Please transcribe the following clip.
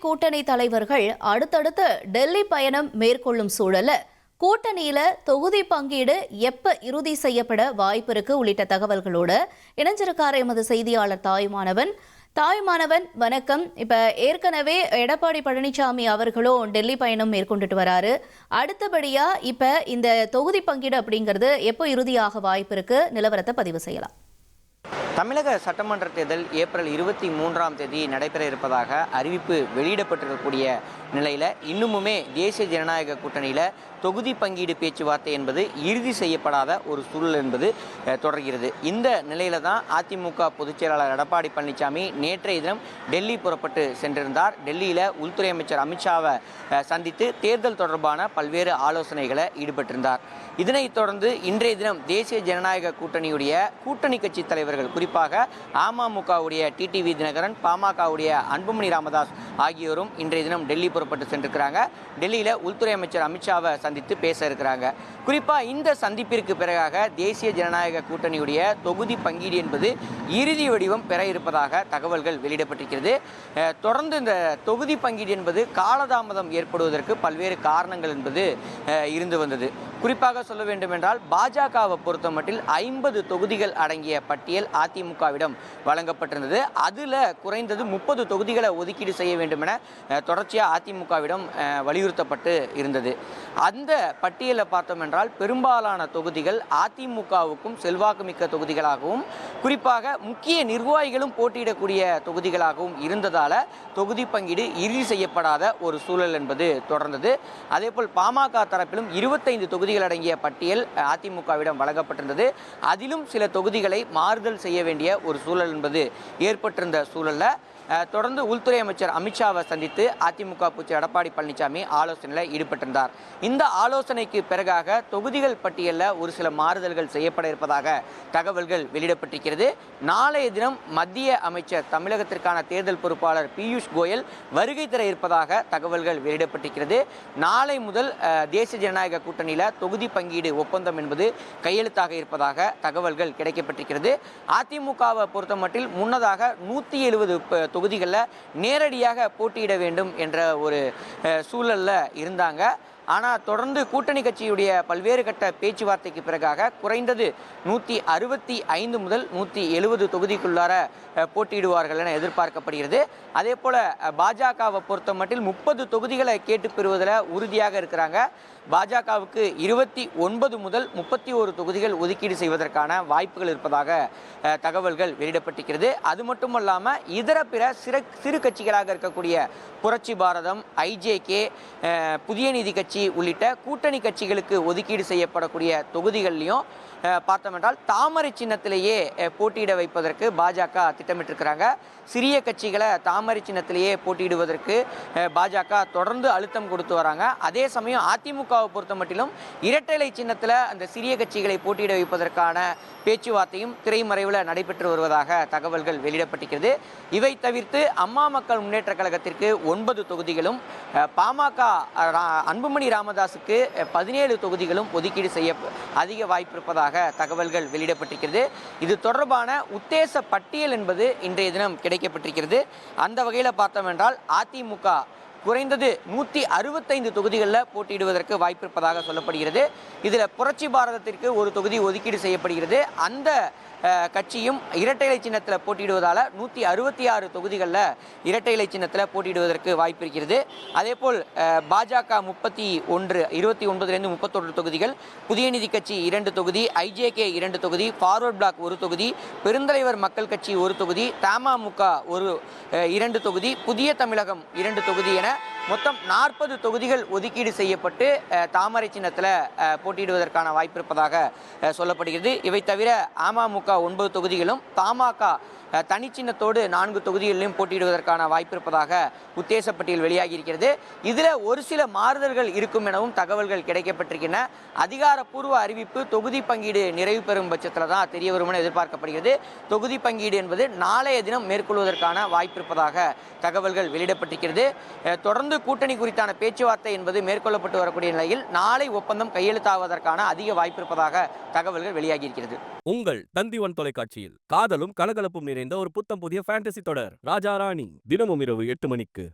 கூட்டணி தலைவர்கள் அடுத்தடுத்து டெல்லி பயணம் மேற்கொள்ளும் சூழல்ல கூட்டணியில தொகுதி பங்கீடு எப்ப இறுதி செய்யப்பட வாய்ப்பு இருக்கு உள்ளிட்ட தகவல்களோட இணைஞ்சிருக்கார் எமது செய்தியாளர் தாய்மானவன் வணக்கம். இப்ப ஏற்கனவே எடப்பாடி பழனிசாமி அவர்களும் டெல்லி பயணம் மேற்கொண்டுட்டு வராரு. அடுத்தபடியா இப்ப இந்த தொகுதி பங்கீடு அப்படிங்கிறது எப்போ இறுதியாக வாய்ப்பு இருக்கு, நிலவரத்தை பதிவு செய்யலாம். தமிழக சட்டமன்ற தேர்தல் ஏப்ரல் 23ஆம் தேதி நடைபெற இருப்பதாக அறிவிப்பு வெளியிடப்பட்டிருக்கக்கூடிய நிலையில் இன்னுமுமே தேசிய ஜனநாயக கூட்டணியில் தொகுதி பங்கீடு பேச்சுவார்த்தை என்பது இறுதி செய்யப்படாத ஒரு சூழல் என்பது தொடர்கிறது. இந்த நிலையில தான் அதிமுக பொதுச் செயலாளர் எடப்பாடி பழனிசாமி நேற்றைய தினம் டெல்லி புறப்பட்டு சென்றிருந்தார். டெல்லியில் உள்துறை அமைச்சர் அமித்ஷாவை சந்தித்து தேர்தல் தொடர்பான பல்வேறு ஆலோசனைகளை ஈடுபட்டிருந்தார். இதனைத் தொடர்ந்து இன்றைய தினம் தேசிய ஜனநாயக கூட்டணியுடைய கூட்டணி கட்சி தலைவர்கள், குறிப்பாக அமமுகவுடைய டிடிவி தினகரன், பாமகவுடைய அன்புமணி ராமதாஸ் ஆகியோரும் இன்றைய தினம் டெல்லி புறப்பட்டு சென்றிருக்கிறாங்க. டெல்லியில் உள்துறை அமைச்சர் அமித்ஷாவை சந்தித்து பேச இருக்கிறாங்க. குறிப்பாக இந்த சந்திப்பிற்கு பிறகாக தேசிய ஜனநாயக கூட்டணியுடைய தொகுதி பங்கீடு என்பது இறுதி வடிவம் பெற இருப்பதாக தகவல்கள் வெளியிடப்பட்டிருக்கிறது. தொடர்ந்து இந்த தொகுதி பங்கீடு என்பது காலதாமதம் ஏற்படுவதற்கு பல்வேறு காரணங்கள் என்பது இருந்து வந்தது. குறிப்பாக சொல்ல வேண்டும் என்றால் பாஜகவை பொறுத்த மட்டில் 50 தொகுதிகள் அடங்கிய பட்டியல் அதிமுகவிடம் வழங்கப்பட்டிருந்தது. அதில் குறைந்தது 30 தொகுதிகளை ஒதுக்கீடு செய்ய வேண்டும் என தொடர்ச்சியாக அதிமுகவிடம் வலியுறுத்தப்பட்டு இருந்தது. அந்த பட்டியலை பார்த்தோம் என்றால் பெரும்பாலான தொகுதிகள் அதிமுகவுக்கும் செல்வாக்குமிக்க தொகுதிகளாகவும், குறிப்பாக முக்கிய நிர்வாகிகளும் போட்டியிடக்கூடிய தொகுதிகளாகவும் இருந்ததால் தொகுதி பங்கீடு இறுதி செய்யப்படாத ஒரு சூழல் என்பது தொடர்ந்தது. அதேபோல் பாமக தரப்பிலும் 25 தொகுதிகள் அடங்கிய பட்டியல் அதிமுகவிடம் வழங்கப்பட்டிருந்தது. அதிலும் சில தொகுதிகளை மாறுதல் செய்ய வேண்டிய ஒரு சூழல் என்பது ஏற்பட்டிருந்த சூழல்ல தொடர்ந்து உள்துறை அமைச்சர் அமித்ஷாவை சந்தித்து அதிமுக பொதுச் எடப்பாடி பழனிசாமி ஆலோசனையில் ஈடுபட்டிருந்தார். இந்த ஆலோசனைக்கு பிறகாக தொகுதிகள் பட்டியலில் ஒரு சில மாறுதல்கள் செய்யப்பட இருப்பதாக தகவல்கள் வெளியிடப்பட்டிருக்கிறது. நாளைய தினம் மத்திய அமைச்சர், தமிழகத்திற்கான தேர்தல் பொறுப்பாளர் பியூஷ் கோயல் வருகை தர இருப்பதாக தகவல்கள் வெளியிடப்பட்டிருக்கிறது. நாளை முதல் தேசிய ஜனநாயக கூட்டணியில் தொகுதி பங்கீடு ஒப்பந்தம் என்பது கையெழுத்தாக இருப்பதாக தகவல்கள் கிடைக்கப்பட்டிருக்கிறது. அதிமுகவை பொறுத்த மட்டில் முன்னதாக 170 தொகுதிகளில் நேரடியாக போட்டியிட வேண்டும் என்ற ஒரு சூழலில் இருந்தாங்க. ஆனால் தொடர்ந்து கூட்டணி கட்சியுடைய பல்வேறு கட்ட பேச்சுவார்த்தைக்கு பிறகாக குறைந்தது 165 முதல் 170 தொகுதிக்குள்ளார போட்டியிடுவார்கள் என எதிர்பார்க்கப்படுகிறது. அதே போல் பாஜகவை பொறுத்த மட்டில் 30 தொகுதிகளை கேட்டு பெறுவதில் உறுதியாக இருக்கிறாங்க. பாஜகவுக்கு 29 முதல் 31 தொகுதிகள் ஒதுக்கீடு செய்வதற்கான வாய்ப்புகள் இருப்பதாக தகவல்கள் வெளியிடப்பட்டிருக்கிறது. அது மட்டுமல்லாமல் இதர பிற சிறு கட்சிகளாக இருக்கக்கூடிய புரட்சி பாரதம், ஐஜேகே, புதிய நீதி கட்சி உள்ளிட்ட கூட்டணி கட்சிகளுக்கு ஒதுக்கீடு செய்யப்படக்கூடிய தொகுதிகள்லையும் பார்த்தோம் என்றால் தாமரை சின்னத்திலேயே போட்டியிட வைப்பதற்கு பாஜக திட்டமிட்டிருக்கிறாங்க. சிறிய கட்சிகளை தாமரை சின்னத்திலேயே போட்டியிடுவதற்கு பாஜக தொடர்ந்து அழுத்தம் கொடுத்து வராங்க. அதே சமயம் அதிமுகவை பொறுத்த மட்டிலும் இரட்டை இலை சின்னத்தில் அந்த சிறிய கட்சிகளை போட்டியிட வைப்பதற்கான பேச்சுவார்த்தையும் திரைமறைவில் நடைபெற்று வருவதாக தகவல்கள் வெளியிடப்பட்டிருக்கிறது. இவை தவிர்த்து அம்மா மக்கள் முன்னேற்ற கழகத்திற்கு 9 தொகுதிகளும், பாமக அன்புமணி ராமதாஸுக்கு 17 தொகுதிகளும் ஒதுக்கீடு செய்ய அதிக வாய்ப்பு இருப்பதாக தகவல்கள் வெளியிடப்பட்டிருக்கிறது. இது தொடர்பான உத்தேச பட்டியல் என்பது இன்றைய தினம் கிடைக்கப்பட்டிருக்கிறது. அந்த வகையில் பார்த்தோம் என்றால் அதிமுக குறைந்தது 165 தொகுதிகளில் போட்டியிடுவதற்கு வாய்ப்பு இருப்பதாக சொல்லப்படுகிறது. இதில் புரட்சி பாரதத்திற்கு ஒரு தொகுதி ஒதுக்கீடு செய்யப்படுகிறது. அந்த கட்சியும் இரட்டை இலை சின்னத்தில் போட்டியிடுவதால் 166 தொகுதிகளில் இரட்டை இலை சின்னத்தில் போட்டியிடுவதற்கு வாய்ப்பு இருக்கிறது. அதேபோல் பாஜக 29லேருந்து 31 தொகுதிகள், புதிய நீதி கட்சி 2 தொகுதி, ஐஜேகே 2 தொகுதி, ஃபார்வர்ட் பிளாக் 1 தொகுதி, பெருந்தலைவர் மக்கள் கட்சி 1 தொகுதி, தமுக 2 தொகுதி, புதிய தமிழகம் 2 தொகுதி என மொத்தம் 40 தொகுதிகள் ஒதுக்கீடு செய்யப்பட்டு தாமரை சின்னத்தில் போட்டியிடுவதற்கான வாய்ப்பு இருப்பதாக சொல்லப்படுகிறது. இவை தவிர அமமுக 9 தொகுதிகளும், பாமக தனிச்சின்னத்தோடு 4 தொகுதிகளிலும் போட்டியிடுவதற்கான வாய்ப்பு இருப்பதாக உத்தேச பட்டியல் வெளியாகி இருக்கிறது. இதில் ஒரு சில மாறுதல்கள் இருக்கும் எனவும் தகவல்கள் கிடைக்கப்பட்டிருக்கின்றன. அதிகாரப்பூர்வ அறிவிப்பு தொகுதி பங்கீடு நிறைவு பெறும் பட்சத்தில் தான் தெரிய வரும் என எதிர்பார்க்கப்படுகிறது. தொகுதி பங்கீடு என்பது நாளைய தினம் மேற்கொள்வதற்கான வாய்ப்பு இருப்பதாக தகவல்கள் வெளியிடப்பட்டிருக்கிறது. தொடர்ந்து கூட்டணி குறித்தான பேச்சுவார்த்தை என்பது மேற்கொள்ளப்பட்டு வரக்கூடிய நிலையில் நாளை ஒப்பந்தம் கையெழுத்தாவதற்கான அதிக வாய்ப்பு இருப்பதாக தகவல்கள் வெளியாகி இருக்கிறது. உங்கள் தந்திவன் தொலைக்காட்சியில் காதலும் கலகலப்பும் நிறைந்த ஒரு புத்தம் புதிய ஃபேண்டசி தொடர் ராஜா ராணி தினமும் இரவு 8 மணிக்கு.